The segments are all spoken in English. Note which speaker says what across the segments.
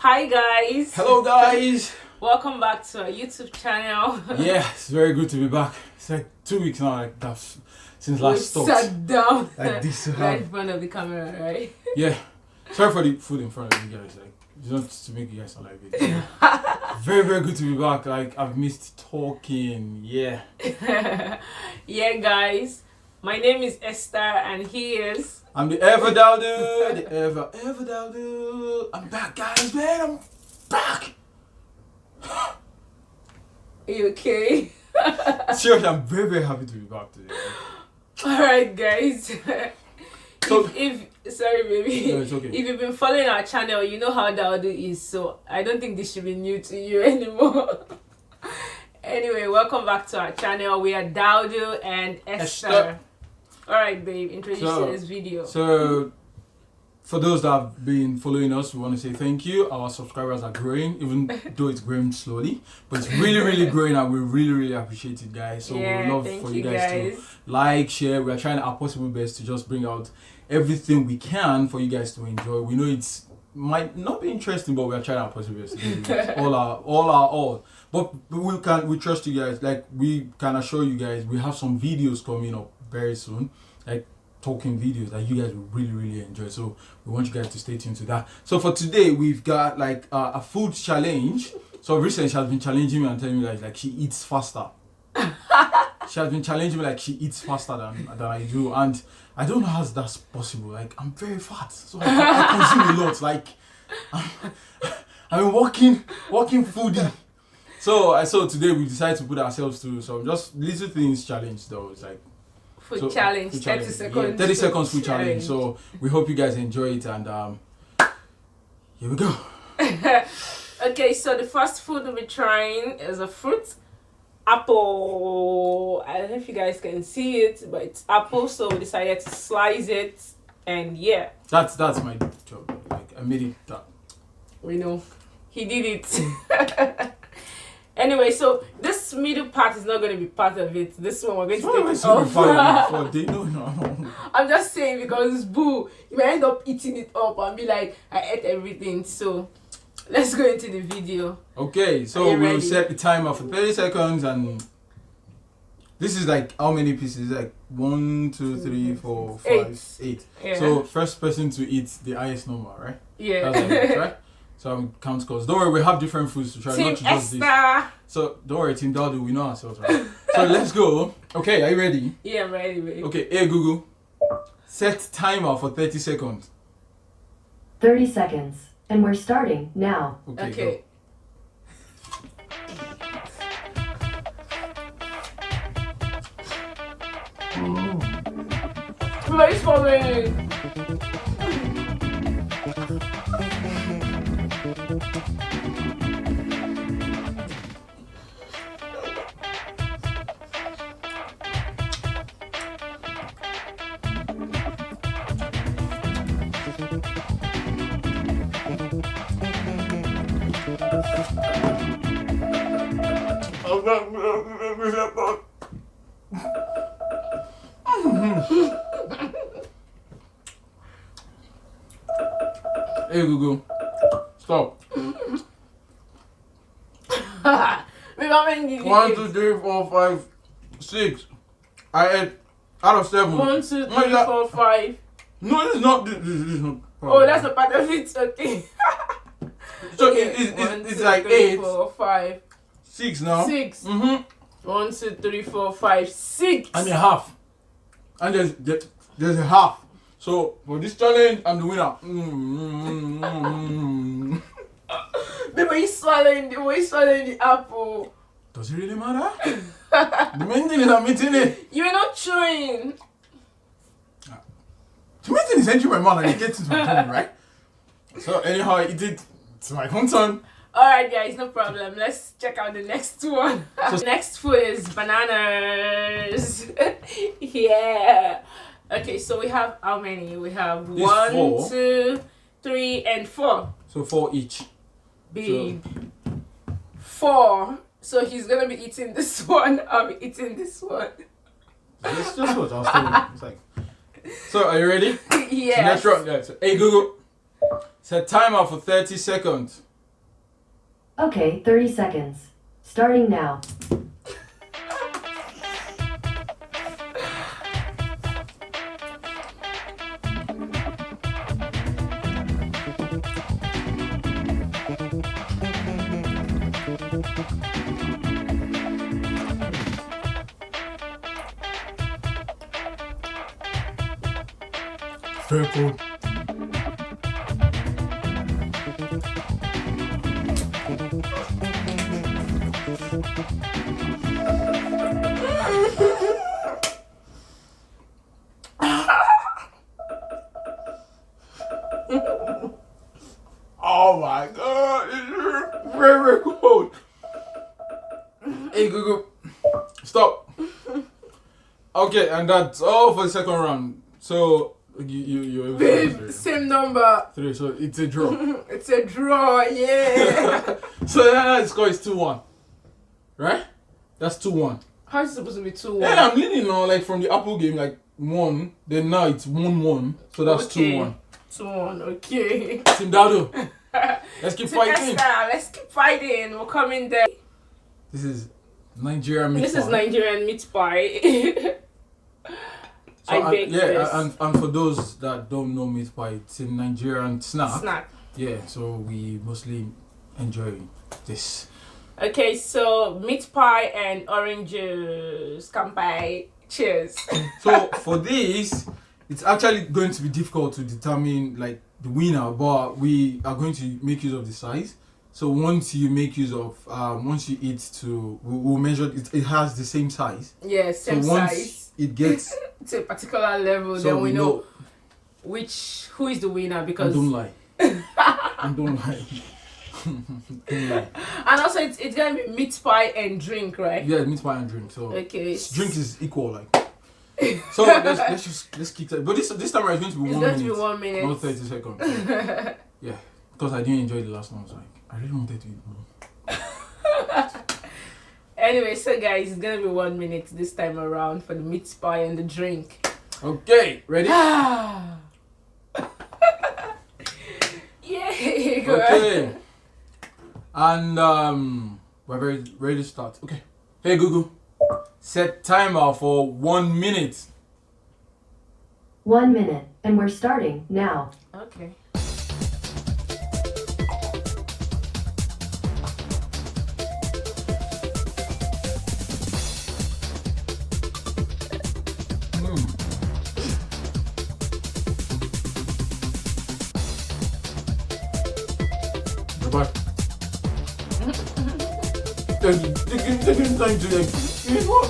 Speaker 1: Hi guys.
Speaker 2: Hello guys.
Speaker 1: Welcome back to our YouTube channel.
Speaker 2: Yeah, it's very good to be back. It's like 2 weeks now, like that's since
Speaker 1: We
Speaker 2: last talked.
Speaker 1: sat down
Speaker 2: Like this.
Speaker 1: right in front of the camera, right?
Speaker 2: Yeah. Sorry for the food in front of you guys. Like, it's not to make you guys sound like it. Very, very good to be back. Like, I've missed talking. Yeah.
Speaker 1: Yeah, guys. My name is Esther, and he is.
Speaker 2: I'm the ever down dude. The ever down dude. I'm back, guys, man. I'm back.
Speaker 1: Are you okay?
Speaker 2: Seriously, I'm very, very happy to be back today.
Speaker 1: All right, guys.
Speaker 2: So-
Speaker 1: if sorry, baby.
Speaker 2: No, it's okay.
Speaker 1: If you've been following our channel, you know how Daudu is. So I don't think this should be new to you anymore. Anyway, welcome back to our channel. We are Daudu and Esther. All right, babe. Introduce
Speaker 2: So-
Speaker 1: to this video.
Speaker 2: So, for those that have been following us, we want to say thank you. Our subscribers are growing, even though it's growing slowly, but it's really, really growing, and we really, really appreciate it, guys. So
Speaker 1: Yeah,
Speaker 2: we would love
Speaker 1: thank
Speaker 2: for
Speaker 1: you
Speaker 2: you guys to like, share. We are trying our possible best to just bring out everything we can for you guys to enjoy. We know it's might not be interesting, but we are trying our possible best to do it. all. But we trust you guys. Like, we can assure you guys, we have some videos coming up very soon, like talking videos that you guys will really, really enjoy. So we want you guys to stay tuned to that. So for today, we've got like a food challenge. So recently, she has been challenging me and telling me like she eats faster. She has been challenging me like she eats faster than I do, and I don't know how that's possible. Like, I'm very fat, so I consume a lot. Like, I'm walking foodie. So today we decided to put ourselves through some just little things challenge though. It's like
Speaker 1: Food challenge,
Speaker 2: food
Speaker 1: 30
Speaker 2: challenge.
Speaker 1: seconds.
Speaker 2: Yeah, 30 seconds food challenge. So we hope you guys enjoy it, and here we go.
Speaker 1: Okay, so the first food we'll be trying is a fruit. Apple. I don't know if you guys can see it, but it's apple. So we decided to slice it, and yeah,
Speaker 2: That's my job. Like, I made it that.
Speaker 1: we know he did it. Anyway, so this middle part is not going to be part of it. This one we're going to take it off.
Speaker 2: They know no.
Speaker 1: I'm just saying because boo, you might end up eating it up and be like, I ate everything. So let's go into the video.
Speaker 2: Okay,
Speaker 1: Are
Speaker 2: so
Speaker 1: you
Speaker 2: we'll
Speaker 1: ready?
Speaker 2: set the timer for 30 seconds, and this is like how many pieces? Like 1, 2, 3, 4, 5, 8.
Speaker 1: Yeah.
Speaker 2: So first person to eat the highest number, right?
Speaker 1: Yeah.
Speaker 2: That's how it works, right? So I'm count scores. Don't worry, we have different foods to try,
Speaker 1: Team
Speaker 2: not to just this.
Speaker 1: Esther.
Speaker 2: So don't worry, Team Daudu, we know ourselves, right? So let's go. Okay, are you ready?
Speaker 1: Yeah, I'm ready, babe.
Speaker 2: Okay, hey Google, set timer for 30 seconds.
Speaker 3: 30 seconds. And we're starting now.
Speaker 1: Okay. Wait for me.
Speaker 2: Hey Google, stop.
Speaker 1: Babe, how many did you
Speaker 2: 1,
Speaker 1: eat?
Speaker 2: 2, 3, 4, 5, 6. I ate out of 7.
Speaker 1: 1, 2, 3,
Speaker 2: Oh my God.
Speaker 1: 4, 5.
Speaker 2: No, this is not. This is not.
Speaker 1: Oh, that's a part of it. Okay.
Speaker 2: So
Speaker 1: Okay.
Speaker 2: it's like 8,
Speaker 1: 4, 5,
Speaker 2: 6 now.
Speaker 1: 6.
Speaker 2: Mm-hmm.
Speaker 1: 1, 2, 3, 4, 5, 6.
Speaker 2: And a half. And there's a half. So for this challenge, I'm the winner.
Speaker 1: Babe, when you swallowing the apple,
Speaker 2: Does it really matter? The main thing is I'm eating it.
Speaker 1: you're not chewing.
Speaker 2: The main thing is entering my mouth and it gets into my tummy, right? So anyhow, I eat it. It's my home turn.
Speaker 1: Alright guys, no problem. Let's check out the next one.
Speaker 2: So-
Speaker 1: Next food is bananas. Yeah. Okay, so we have how many? We have
Speaker 2: This
Speaker 1: 1,
Speaker 2: 4.
Speaker 1: 2, 3, and 4.
Speaker 2: So 4 each.
Speaker 1: Babe. 4. So he's gonna be eating this one. I'll be eating this one.
Speaker 2: It's just what I was telling you. It's like. So are you ready?
Speaker 1: Yes.
Speaker 2: Next round, guys. Hey Google, set timer for 30 seconds.
Speaker 3: Okay, 30 seconds. Starting now.
Speaker 2: Very cool. Oh my god, it's very, very cold. Hey Google, stop. Okay, and that's all for the second round. So you
Speaker 1: Babe, same number.
Speaker 2: 3, so it's a draw.
Speaker 1: It's a draw, yeah.
Speaker 2: So now the score is 2-1. Right? That's 2-1.
Speaker 1: How is it supposed to be 2-1?
Speaker 2: Yeah, I'm leading now, like from the Apple game, like 1, then now it's 1-1. So that's
Speaker 1: Okay.
Speaker 2: 2-1.
Speaker 1: 2-1, okay.
Speaker 2: Team Dado, let's keep fighting.
Speaker 1: Let's keep fighting. We're coming there.
Speaker 2: This is Nigerian meat
Speaker 1: This is
Speaker 2: pie.
Speaker 1: Nigerian meat pie.
Speaker 2: So,
Speaker 1: I baked
Speaker 2: yeah,
Speaker 1: this.
Speaker 2: and for those that don't know meat pie, it's a Nigerian snack.
Speaker 1: Snack.
Speaker 2: Yeah, so we mostly enjoy this.
Speaker 1: Okay, so meat pie and orange juice. Kampai. Cheers.
Speaker 2: So for this, it's actually going to be difficult to determine like the winner, but we are going to make use of the size. So once you make use of, once you eat to, we'll measure it. It has the same size.
Speaker 1: Yeah, same
Speaker 2: so once
Speaker 1: size.
Speaker 2: it gets,
Speaker 1: To a particular level,
Speaker 2: so
Speaker 1: then we know who is the winner,
Speaker 2: And
Speaker 1: because
Speaker 2: don't lie. And don't lie. Don't lie.
Speaker 1: and also it's gonna be meat pie and drink, right?
Speaker 2: Yeah, meat pie and drink. So
Speaker 1: Okay.
Speaker 2: drink is equal, like. So let's keep that. But this time around it's going to be
Speaker 1: It's
Speaker 2: 1
Speaker 1: going to
Speaker 2: minute,
Speaker 1: be 1 minute.
Speaker 2: not 30 seconds. Yeah, because I didn't enjoy the last one. I was like, I really wanted to eat more.
Speaker 1: Anyway, so guys, it's gonna be 1 minute this time around for the meat pie and the drink.
Speaker 2: Okay, ready?
Speaker 1: Yeah, go ahead.
Speaker 2: Okay. And we're ready to start. Okay. Hey Google, set timer for 1 minute.
Speaker 3: 1 minute, and we're starting now.
Speaker 1: Okay.
Speaker 2: Bye-bye. Taking time to like eat what?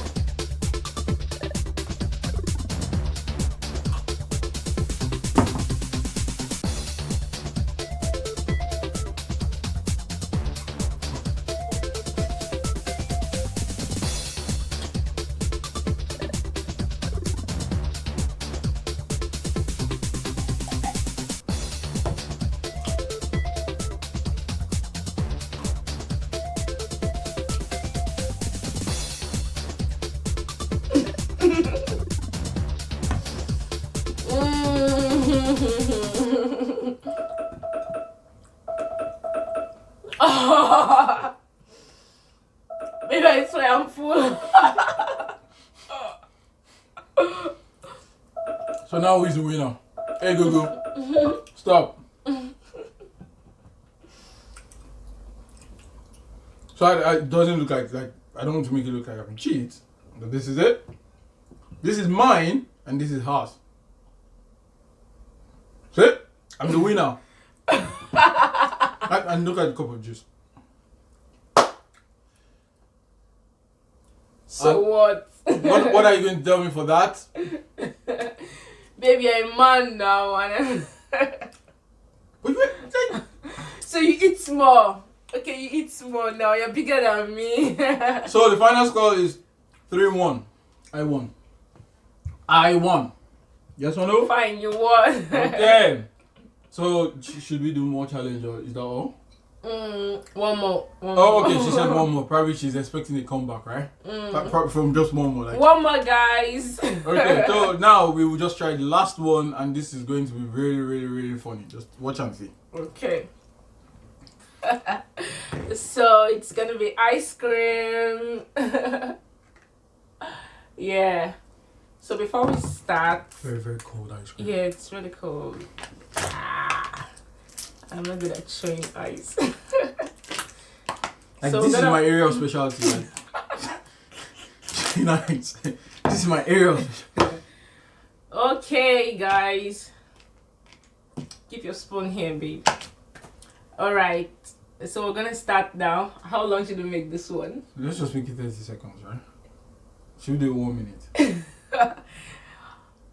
Speaker 1: Maybe I swear I'm full.
Speaker 2: So now who's the winner? Hey Google, stop. So it doesn't look like I don't want to make it look like I'm cheat, but this is it. This is mine and this is hers. See? I'm the winner. And look at the cup of juice.
Speaker 1: So what?
Speaker 2: What are you going to tell me for that?
Speaker 1: Baby, you're a man now, and so you eat small. Okay, you eat small now. You're bigger than me.
Speaker 2: So the final score is 3-1. I won. Yes or no?
Speaker 1: Fine, you won.
Speaker 2: Okay. So should we do more challenge or is that all?
Speaker 1: One more.
Speaker 2: Oh, okay. She said one more. Probably she's expecting a comeback, right? From just one more, like.
Speaker 1: One more, guys.
Speaker 2: Okay. So now we will just try the last one, and this is going to be really, really, really funny. Just watch and see.
Speaker 1: Okay. So it's gonna be ice cream. Yeah. So before we start,
Speaker 2: Very, very cold ice cream.
Speaker 1: yeah, it's really cold. I'm not good at showing ice.
Speaker 2: Like,
Speaker 1: So
Speaker 2: this is
Speaker 1: gonna-
Speaker 2: my area of specialty. Like. Nice. This is my area of specialty.
Speaker 1: Okay, guys. Keep your spoon here, babe. Alright. So we're gonna start now. How long should we make this one?
Speaker 2: Let's just make it 30 seconds, right? Should we do 1 minute?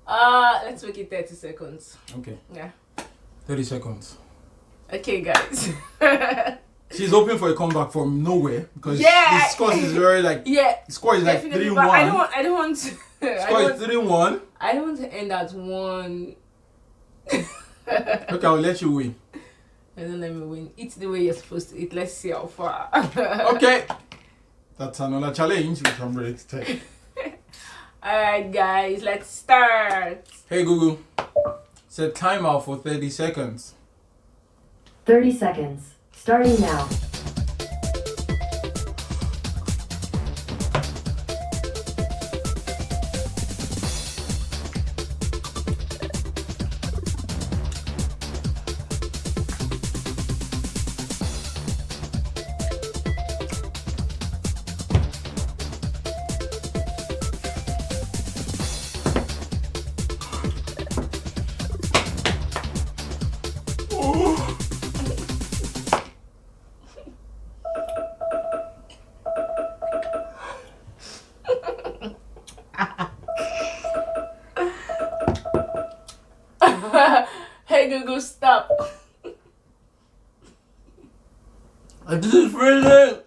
Speaker 1: Let's make it 30 seconds.
Speaker 2: Okay.
Speaker 1: Yeah.
Speaker 2: 30 seconds.
Speaker 1: Okay, guys.
Speaker 2: She's hoping for a comeback from nowhere because
Speaker 1: Yeah.
Speaker 2: the score is very like
Speaker 1: Yeah,
Speaker 2: the score is like
Speaker 1: definitely.
Speaker 2: 3-1.
Speaker 1: But I don't want to.
Speaker 2: Score is 3-1.
Speaker 1: I don't want to end at 1.
Speaker 2: Okay, I'll let you win.
Speaker 1: Don't let me win. Eat the way you're supposed to eat. Let's see how far.
Speaker 2: Okay. That's another challenge which I'm ready to take.
Speaker 1: Alright, guys, let's start.
Speaker 2: Hey Google, set timer for 30 seconds.
Speaker 3: 30 seconds. Starting now.
Speaker 1: Hey Google, stop.
Speaker 2: This is freezing.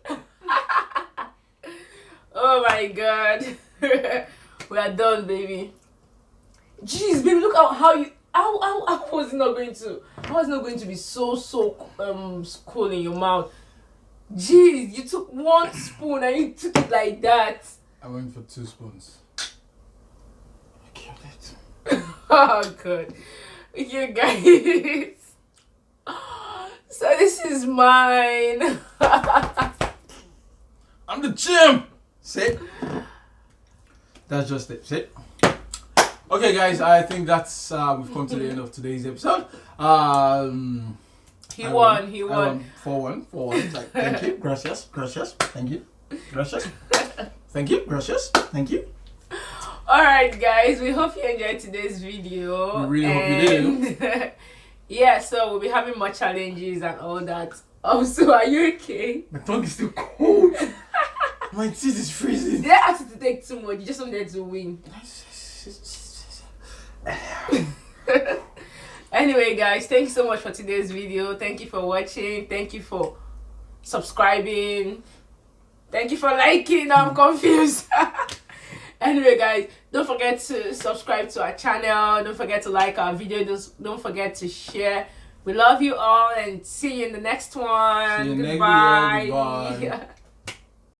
Speaker 1: Oh my god. We are done, baby. Jeez, baby, look how you how was it not going to be so cool in your mouth. Jeez, you took 1 spoon and you took it like that.
Speaker 2: I went for 2 spoons. I killed it.
Speaker 1: Oh god. Okay, guys. So this is mine.
Speaker 2: I'm the champ. Sit. That's just it. Sit. Okay, guys. I think that's we've come to the end of today's episode.
Speaker 1: He
Speaker 2: I
Speaker 1: won.
Speaker 2: 4-1. Like, thank you. Gracias. Thank you. Gracias. Thank you. Gracias. Thank you.
Speaker 1: Alright, guys, we hope you enjoyed today's video.
Speaker 2: We really hope you
Speaker 1: did. Yeah, so we'll be having more challenges and all that. Also, are you okay?
Speaker 2: My tongue is still cold. My teeth is freezing.
Speaker 1: They asked you to take too much. You just wanted to win. Anyway, guys, thank you so much for today's video. Thank you for watching. Thank you for subscribing. Thank you for liking. I'm confused. Anyway, guys, don't forget to subscribe to our channel. Don't forget to like our video. Don't forget to share. We love you all and see you in the next one.
Speaker 2: See you next
Speaker 1: Goodbye.
Speaker 2: video. Goodbye.